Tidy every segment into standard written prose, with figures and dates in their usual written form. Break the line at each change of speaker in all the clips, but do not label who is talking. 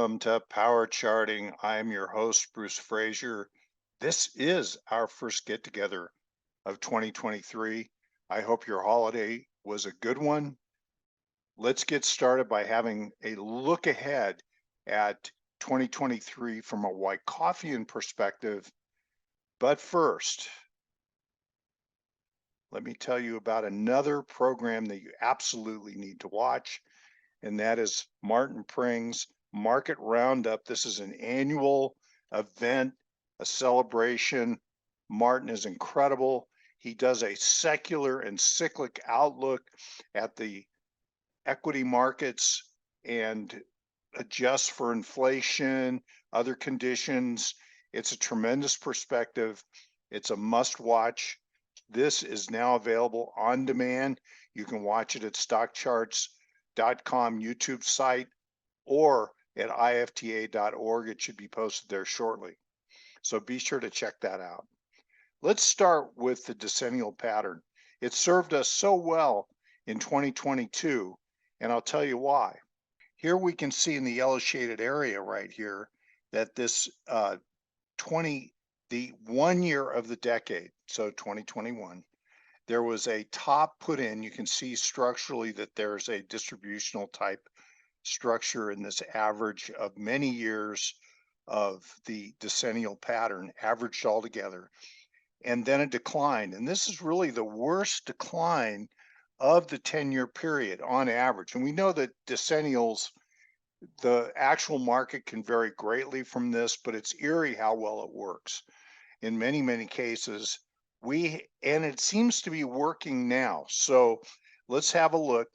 Welcome to Power Charting. I am your host, Bruce Frazier. This is our first get together of 2023. I hope your holiday was a good one. Let's get started by having a look ahead at 2023 from a Wyckoffian perspective. But first, let me tell you about another program that you absolutely need to watch, and that is Martin Pring's Market Roundup. This is an annual event, a celebration. Martin is incredible. He does a secular and cyclic outlook at the equity markets and adjusts for inflation, other conditions. It's a tremendous perspective. It's a must watch. This is now available on demand. You can watch it at stockcharts.com YouTube site or at ifta.org. It should be posted there shortly. So be sure to check that out. Let's start with the decennial pattern. It served us so well in 2022, and I'll tell you why. Here we can see in the yellow shaded area right here that this the 1 year of the decade, so 2021, there was a top put in. You can see structurally that there's a distributional type structure in this average of many years of the decennial pattern averaged all together, and then a decline. And this is really the worst decline of the 10-year period on average. And we know that decennials, the actual market can vary greatly from this, but it's eerie how well it works. In many, many cases, and it seems to be working now. So let's have a look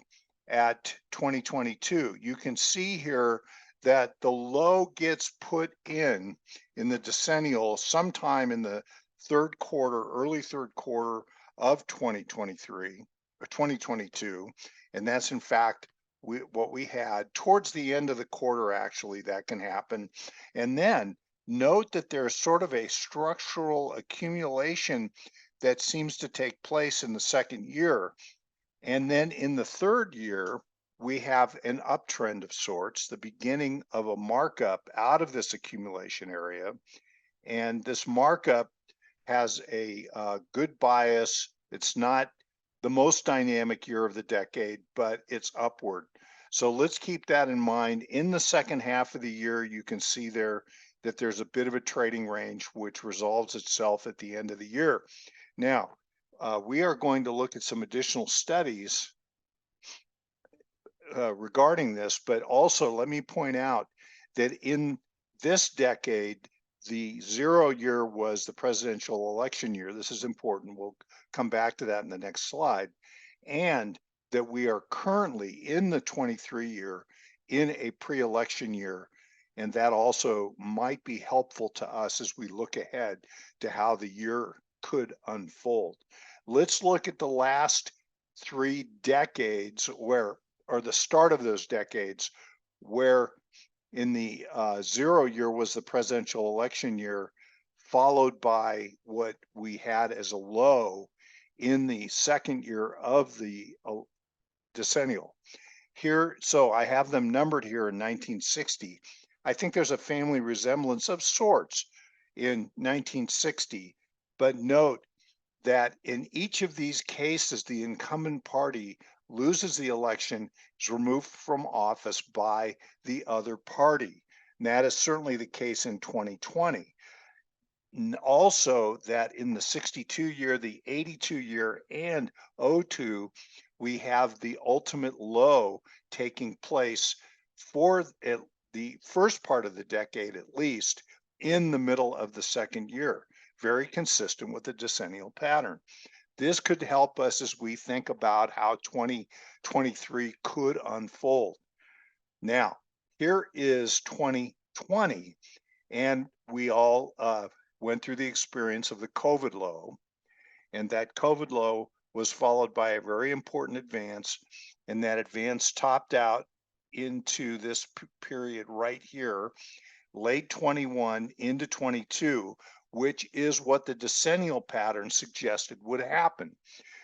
at 2022. You can see here that the low gets put in the decennial sometime in the third quarter, early third quarter of 2023 or 2022. And that's in fact what we had towards the end of the quarter. Actually, that can happen. And then note that there's sort of a structural accumulation that seems to take place in the second year. And then in the third year, we have an uptrend of sorts, the beginning of a markup out of this accumulation area. And this markup has a good bias. It's not the most dynamic year of the decade, but it's upward. So let's keep that in mind. In the second half of the year, you can see there that there's a bit of a trading range which resolves itself at the end of the year. Now, we are going to look at some additional studies regarding this, but also let me point out that in this decade, the 0 year was the presidential election year. This is important. We'll come back to that in the next slide. And that we are currently in the 23 year in a pre-election year. And that also might be helpful to us as we look ahead to how the year could unfold. Let's look at the last 3 decades or the start of those decades, where in the 0 year was the presidential election year, followed by what we had as a low in the second year of the decennial. Here, so I have them numbered here in 1960. I think there's a family resemblance of sorts in 1960, but note that in each of these cases, the incumbent party loses the election, is removed from office by the other party. And that is certainly the case in 2020. Also, that in the 62 year, the 82 year, and 02, we have the ultimate low taking place for the first part of the decade, at least in the middle of the second year. Very consistent with the decennial pattern. This could help us as we think about how 2023 could unfold. Now, here is 2020, and we all went through the experience of the COVID low, and that COVID low was followed by a very important advance, and that advance topped out into this period right here, late 21 into 22, which is what the decennial pattern suggested would happen.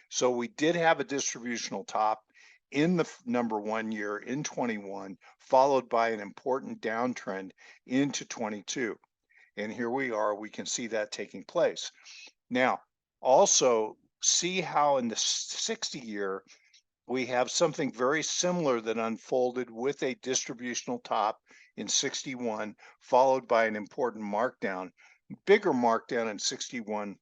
So we did have a distributional top, in the number one year in 21, followed by an important downtrend into 22. And here we are, we can see that taking place. Now, also see how in the 60 year, we have something very similar that unfolded with a distributional top in 61, followed by an important markdown, bigger markdown in 61,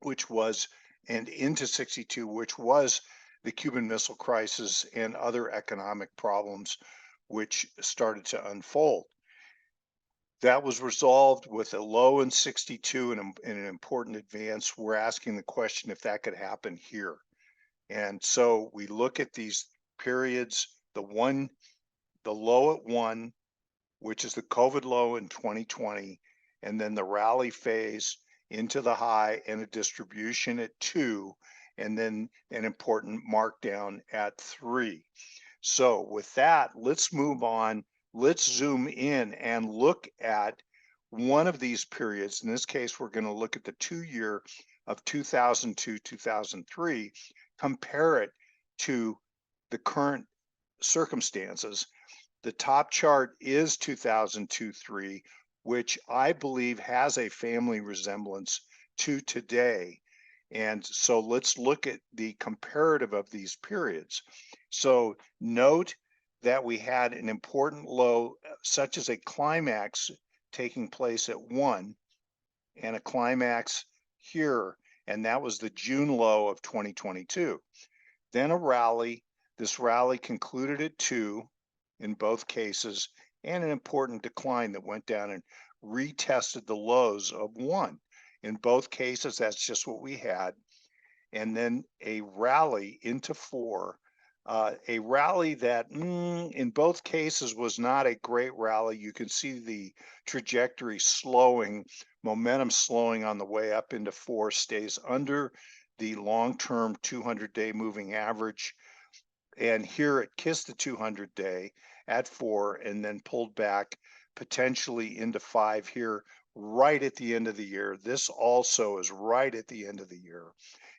which was, and into 62, which was the Cuban Missile Crisis and other economic problems which started to unfold. That was resolved with a low in 62 and an important advance. We're asking the question if that could happen here. And so we look at these periods, the low at 1, which is the COVID low in 2020, and then the rally phase into the high and a distribution at 2, and then an important markdown at 3. So with that, let's move on. Let's zoom in and look at one of these periods. In this case, we're going to look at the 2-year of 2002, 2003, compare it to the current circumstances. The top chart is 2002-3, which I believe has a family resemblance to today. And so let's look at the comparative of these periods. So note that we had an important low, such as a climax taking place at 1, and a climax here, and that was the June low of 2022. Then a rally. This rally concluded at 2 in both cases, and an important decline that went down and retested the lows of 1. In both cases, that's just what we had. And then a rally into 4, a rally that in both cases was not a great rally. You can see the trajectory slowing, momentum slowing on the way up into 4, stays under the long-term 200-day moving average. And here it kissed the 200-day at 4 and then pulled back potentially into 5 here right at the end of the year. This also is right at the end of the year.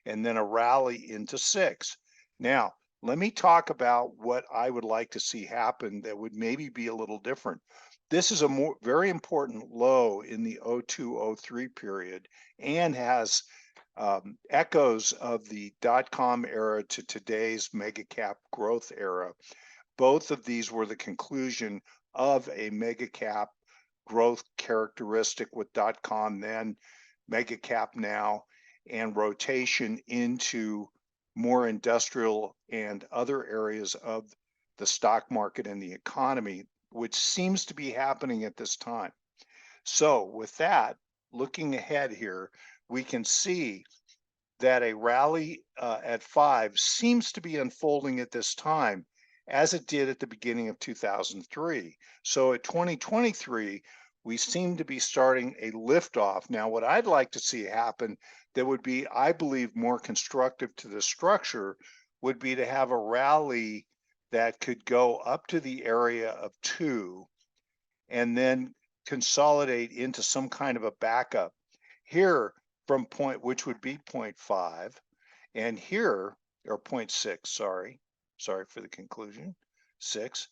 And then a rally into 6. Now, let me talk about what I would like to see happen that would maybe be a little different. This is a very important low in the 02-03 period and has echoes of the dot-com era to today's mega cap growth era. Both of these were the conclusion of a mega cap growth characteristic with dot-com then, mega cap now, and rotation into more industrial and other areas of the stock market and the economy, which seems to be happening at this time. So with that, looking ahead here, we can see that a rally at 5 seems to be unfolding at this time as it did at the beginning of 2003. So at 2023, we seem to be starting a liftoff. Now, what I'd like to see happen that would be, I believe, more constructive to the structure would be to have a rally that could go up to the area of 2 and then consolidate into some kind of a backup here from point, which would be 0.5, and here, or 0.6, sorry for the conclusion, 6.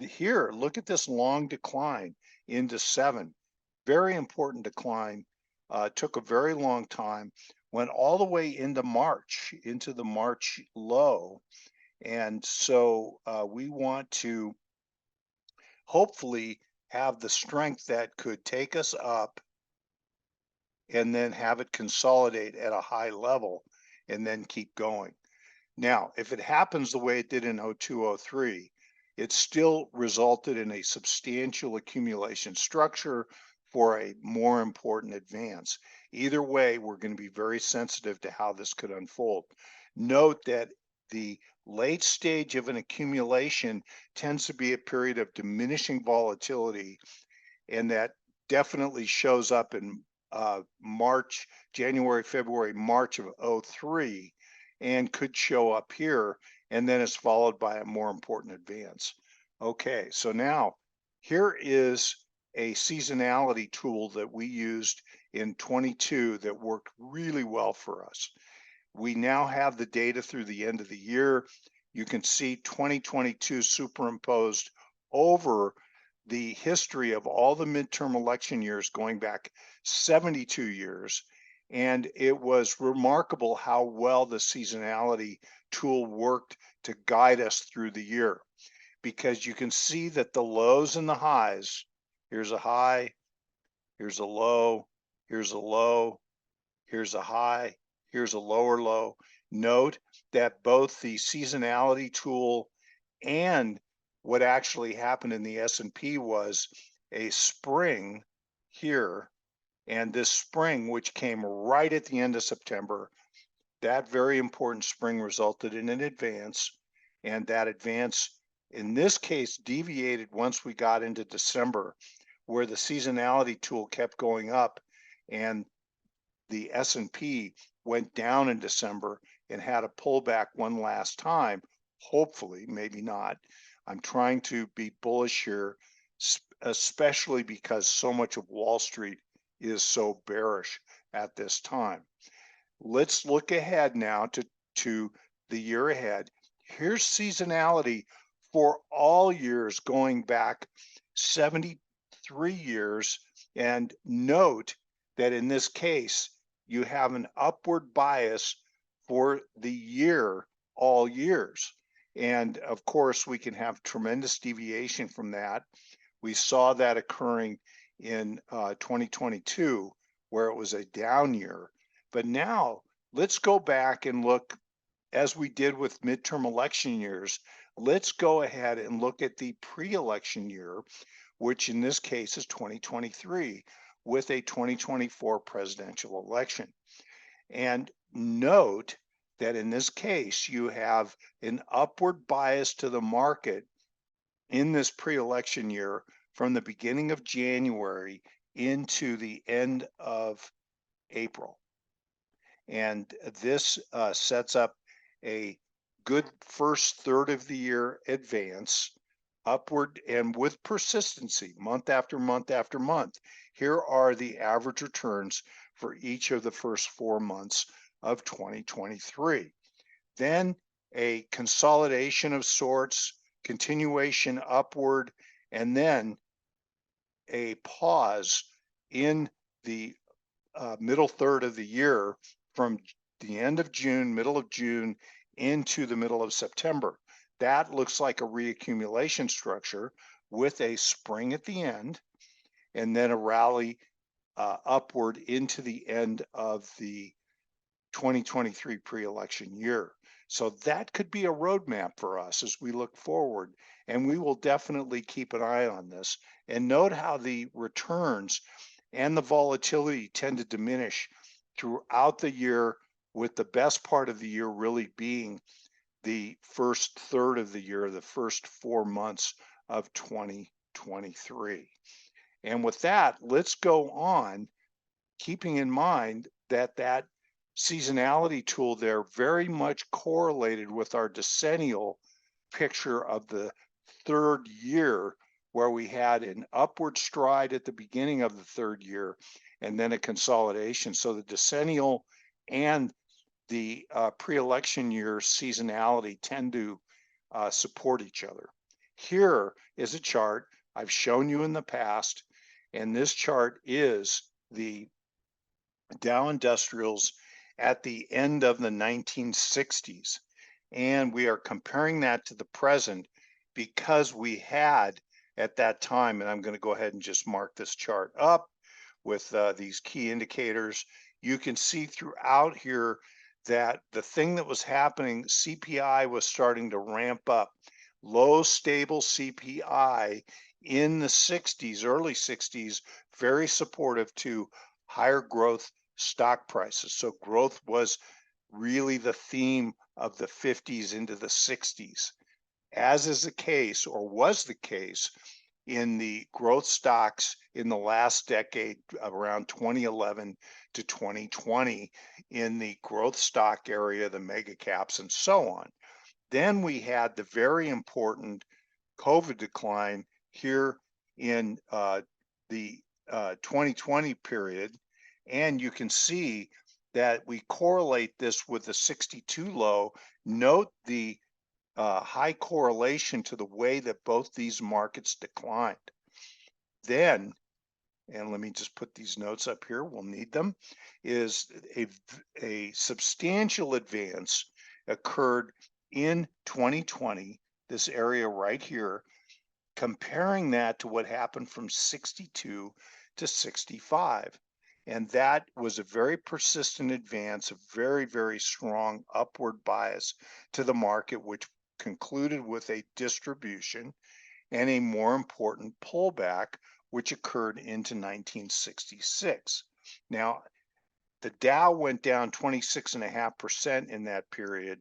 Here, look at this long decline into 7. Very important decline. Took a very long time, went all the way into March, into the March low. And so we want to hopefully have the strength that could take us up and then have it consolidate at a high level and then keep going. Now, if it happens the way it did in 02-03, it still resulted in a substantial accumulation structure for a more important advance. Either way, we're going to be very sensitive to how this could unfold. Note that the late stage of an accumulation tends to be a period of diminishing volatility, and that definitely shows up in March, January, February, March of 03, and could show up here, and then is followed by a more important advance. Okay, so now here is a seasonality tool that we used in 22 that worked really well for us. We now have the data through the end of the year. you can see 2022 superimposed over the history of all the midterm election years going back 72 years. And it was remarkable how well the seasonality tool worked to guide us through the year, because you can see that the lows and the highs, here's a high, here's a low, here's a low, here's a high, here's a lower low. Note that both the seasonality tool and what actually happened in the S&P was a spring here, and this spring, which came right at the end of September, that very important spring resulted in an advance, and that advance in this case deviated once we got into December, where the seasonality tool kept going up and the S&P went down in December and had a pullback one last time. Hopefully, maybe not. I'm trying to be bullish here, especially because so much of Wall Street is so bearish at this time. Let's look ahead now to the year ahead. Here's seasonality for all years going back 73 years. And note that in this case, you have an upward bias for the year, all years. And of course, we can have tremendous deviation from that. We saw that occurring in 2022, where it was a down year. But now let's go back and look, as we did with midterm election years, let's go ahead and look at the pre-election year, which in this case is 2023, with a 2024 presidential election. And note that in this case, you have an upward bias to the market in this pre-election year from the beginning of January into the end of April. And this sets up a good first third of the year advance upward and with persistency month after month after month. Here are the average returns for each of the first 4 months of 2023. Then a consolidation of sorts, continuation upward, and then a pause in the middle third of the year from the end of June, middle of June, into the middle of September. That looks like a reaccumulation structure with a spring at the end, and then a rally upward into the end of the 2023 pre-election year. So that could be a roadmap for us as we look forward, and we will definitely keep an eye on this. And note how the returns and the volatility tend to diminish throughout the year, with the best part of the year really being the first third of the year, the first 4 months of 2023. And with that, let's go on, keeping in mind that that seasonality tool there very much correlated with our decennial picture of the third year, where we had an upward stride at the beginning of the third year and then a consolidation. So the decennial and the pre-election year seasonality tend to support each other. Here is a chart I've shown you in the past, and this chart is the Dow Industrials at the end of the 1960s. And we are comparing that to the present because we had at that time, and I'm going to go ahead and just mark this chart up with these key indicators. You can see throughout here that the thing that was happening, CPI was starting to ramp up. Low, stable CPI in the 60s, early 60s, very supportive to higher growth stock prices. So growth was really the theme of the 50s into the 60s, as is the case, or was the case, in the growth stocks in the last decade, around 2011 to 2020, in the growth stock area, the mega caps and so on. Then we had the very important COVID decline here in the 2020 period. And you can see that we correlate this with the 62 low. Note the high correlation to the way that both these markets declined. Then, and let me just put these notes up here, we'll need them, is a substantial advance occurred in 2020, this area right here, comparing that to what happened from 62 to 65. And that was a very persistent advance, a very, very strong upward bias to the market, which concluded with a distribution and a more important pullback, which occurred into 1966. Now, the Dow went down 26.5% in that period.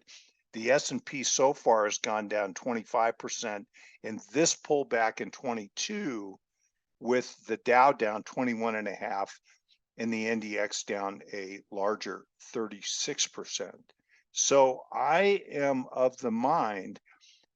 The S&P so far has gone down 25%. And this pullback in 22, with the Dow down 21.5 and the NDX down a larger 36%. So I am of the mind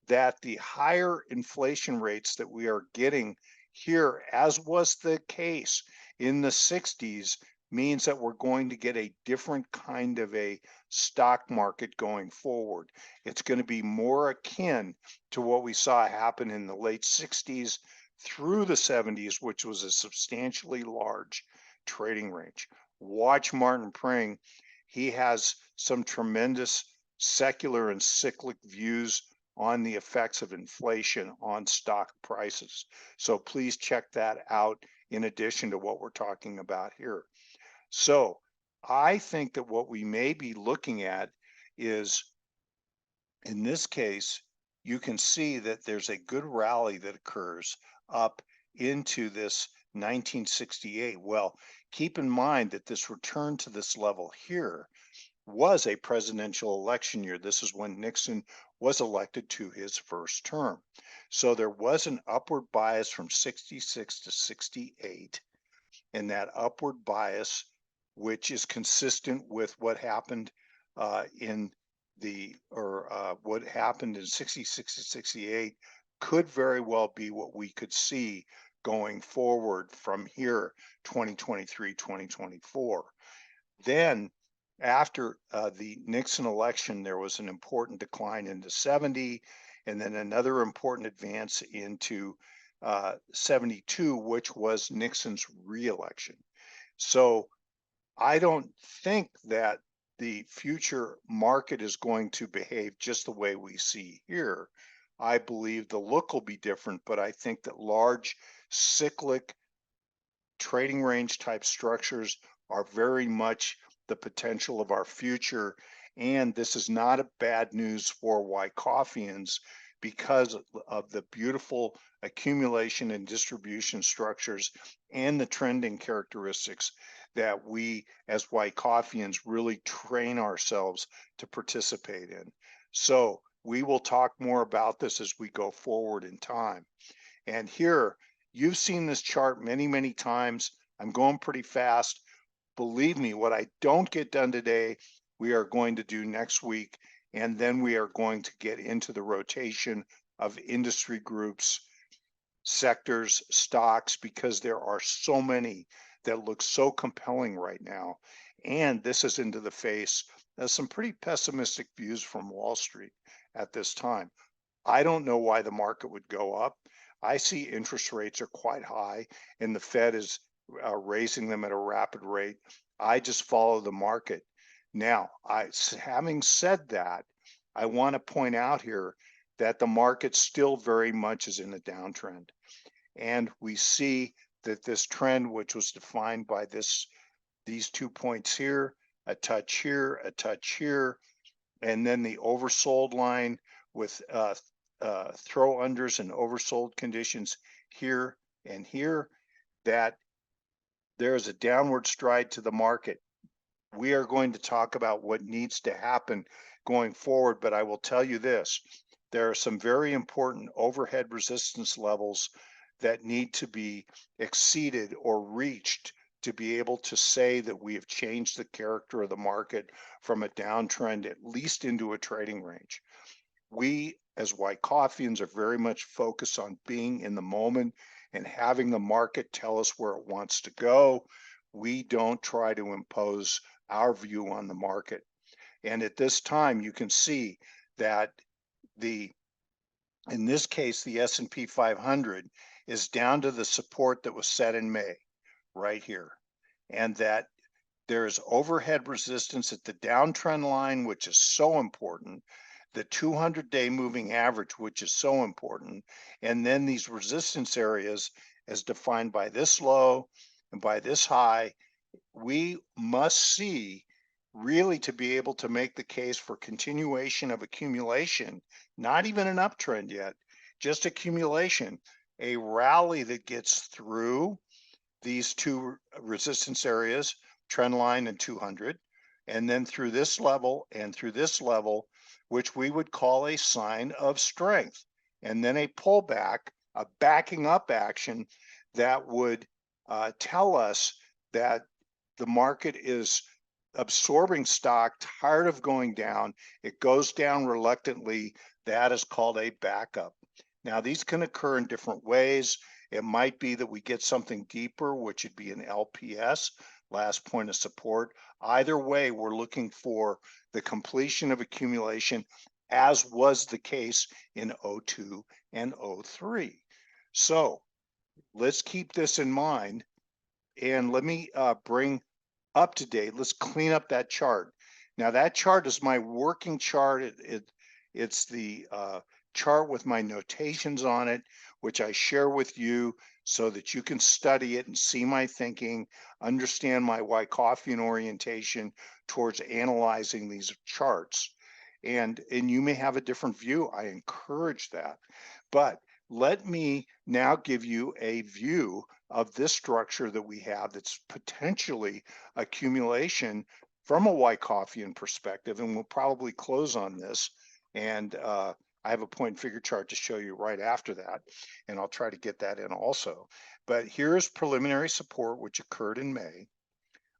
that the higher inflation rates that we are getting here, as was the case in the 60s, means that we're going to get a different kind of a stock market going forward. It's going to be more akin to what we saw happen in the late 60s through the 70s, which was a substantially large trading range. Watch Martin Pring. He has some tremendous secular and cyclic views on the effects of inflation on stock prices. So please check that out in addition to what we're talking about here. So I think that what we may be looking at is, in this case, you can see that there's a good rally that occurs up into this 1968. Well, keep in mind that this return to this level here was a presidential election year. This is when Nixon was elected to his first term. So there was an upward bias from 66 to 68, and that upward bias, which is consistent with what happened what happened in 66 to 68, could very well be what we could see going forward from here, 2023, 2024. Then after the Nixon election, there was an important decline into 70, and then another important advance into 72, which was Nixon's reelection. So I don't think that the future market is going to behave just the way we see here. I believe the look will be different, but I think that large cyclic trading range type structures are very much the potential of our future. And this is not a bad news for Wyckoffians because of the beautiful accumulation and distribution structures and the trending characteristics that we as Wyckoffians really train ourselves to participate in. So we will talk more about this as we go forward in time. And here, you've seen this chart many, many times. I'm going pretty fast. Believe me, what I don't get done today, we are going to do next week, and then we are going to get into the rotation of industry groups, sectors, stocks, because there are so many that look so compelling right now. And this is into the face of some pretty pessimistic views from Wall Street at this time. I don't know why the market would go up. I see interest rates are quite high, and the Fed is raising them at a rapid rate. I just follow the market. Now, having said that, I want to point out here that the market still very much is in a downtrend. And we see that this trend, which was defined by these 2 points here, a touch here, a touch here, and then the oversold line with throw unders and oversold conditions here and here, that there is a downward stride to the market. We are going to talk about what needs to happen going forward, but I will tell you this: there are some very important overhead resistance levels that need to be exceeded or reached to be able to say that we have changed the character of the market from a downtrend at least into a trading range. We as Wyckoffians are very much focused on being in the moment and having the market tell us where it wants to go. We don't try to impose our view on the market. And at this time, you can see that the In this case, the S&P 500 is down to the support that was set in May, right here. And that there is overhead resistance at the downtrend line, which is so important, the 200-day moving average, which is so important, and then these resistance areas as defined by this low and by this high. We must see, really, to be able to make the case for continuation of accumulation, not even an uptrend yet, just accumulation, a rally that gets through these two resistance areas, trend line and 200, and then through this level and through this level, which we would call a sign of strength, and then a pullback, a backing up action that would tell us that the market is absorbing stock, tired of going down. It goes down reluctantly. That is called a backup. Now, these can occur in different ways. It might be that we get something deeper, which would be an LPS, last point of support. Either way, we're looking for the completion of accumulation, as was the case in '02 and '03. So let's keep this in mind. And let me bring up to date. Let's clean up that chart. Now that chart is my working chart. It's the chart with my notations on it, which I share with you so that you can study it and see my thinking, understand my Wyckoffian orientation towards analyzing these charts. And you may have a different view. I encourage that. But let me now give you a view of this structure that we have that's potentially accumulation from a Wyckoffian perspective, and we'll probably close on this. And I have a point and figure chart to show you right after that, and I'll try to get that in also. But here's preliminary support, which occurred in May,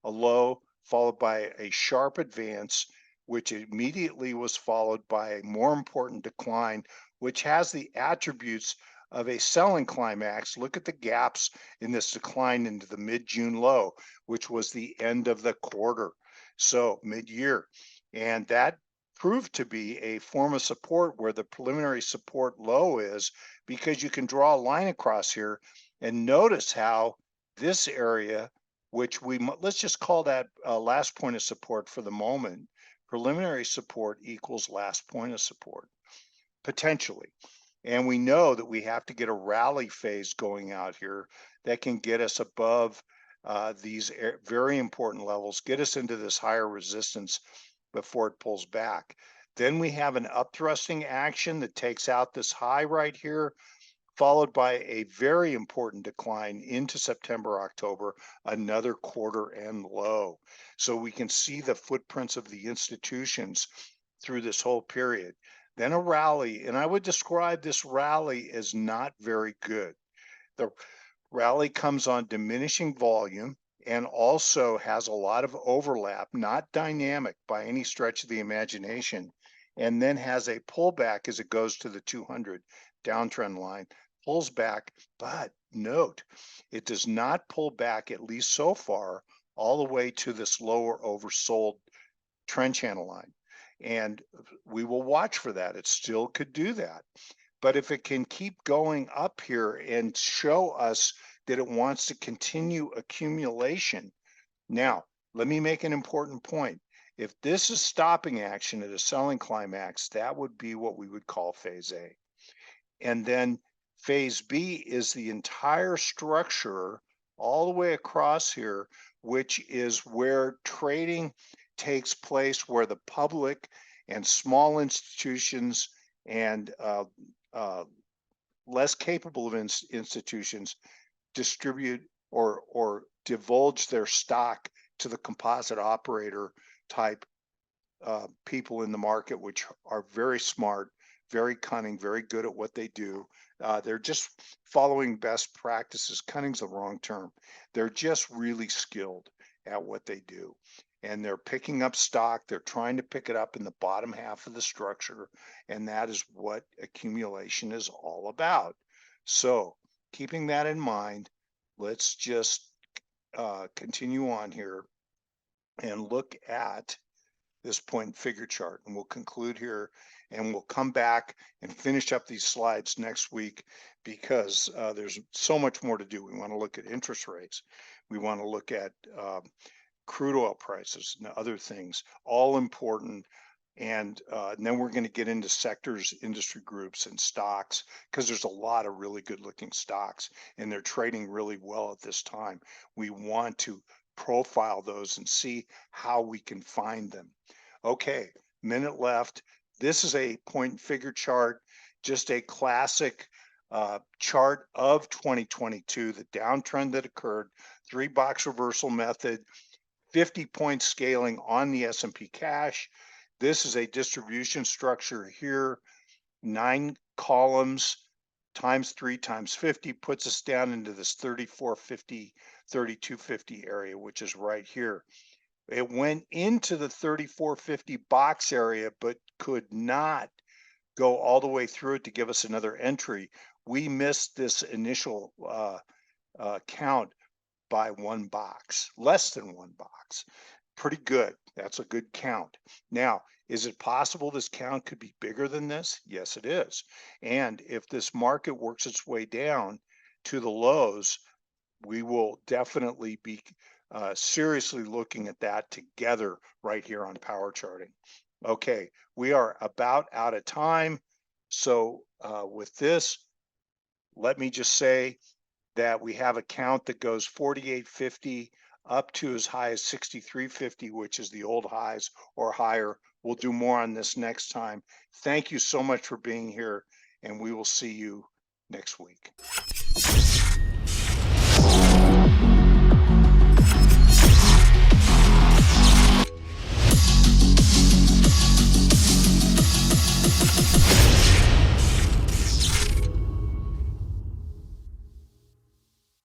a low followed by a sharp advance, which immediately was followed by a more important decline, which has the attributes of a selling climax. Look at the gaps in this decline into the mid-June low, which was the end of the quarter, so mid-year. And that proved to be a form of support where the preliminary support low is, because you can draw a line across here and notice how this area, which let's just call that last point of support for the moment. Preliminary support equals last point of support, potentially. And we know that we have to get a rally phase going out here that can get us above these very important levels, get us into this higher resistance before it pulls back. Then we have an upthrusting action that takes out this high right here, followed by a very important decline into September, October, another quarter end low. So we can see the footprints of the institutions through this whole period. Then a rally, and I would describe this rally as not very good. The rally comes on diminishing volume and also has a lot of overlap, not dynamic by any stretch of the imagination, and then has a pullback as it goes to the 200 downtrend line, pulls back, but note, it does not pull back, at least so far, all the way to this lower oversold trend channel line. And we will watch for that. It still could do that. But if it can keep going up here and show us that it wants to continue accumulation. Now, let me make an important point. If this is stopping action at a selling climax, that would be what we would call phase A. And then phase B is the entire structure all the way across here, which is where trading takes place, where the public and small institutions and less capable of institutions distribute or divulge their stock to the composite operator type people in the market, which are very smart, very cunning, very good at what they do. They're just following best practices. Cunning's the wrong term. They're just really skilled at what they do. And they're picking up stock. They're trying to pick it up in the bottom half of the structure. And that is what accumulation is all about. So keeping that in mind, let's just continue on here and look at this point and figure chart. And we'll conclude here, and we'll come back and finish up these slides next week, because there's so much more to do. We want to look at interest rates. We want to look at crude oil prices and other things, all important. And then we're going to get into sectors, industry groups, and stocks, because there's a lot of really good looking stocks and they're trading really well at this time. We want to profile those and see how we can find them. Okay, minute left. This is a point and figure chart, just a classic chart of 2022, the downtrend that occurred, 3-box reversal method, 50-point scaling on the S&P cash. This is a distribution structure here, 9 columns times 3 times 50 puts us down into this 3450, 3250 area, which is right here. It went into the 3450 box area, but could not go all the way through it to give us another entry. We missed this initial count by 1 box, less than 1 box. Pretty good. That's a good count. Now, is it possible this count could be bigger than this? Yes, it is. And if this market works its way down to the lows, we will definitely be seriously looking at that together right here on power charting. Okay, we are about out of time. So with this, let me just say that we have a count that goes 4850 up to as high as 6350, which is the old highs or higher. We'll do more on this next time. Thank you so much for being here, and we will see you next week.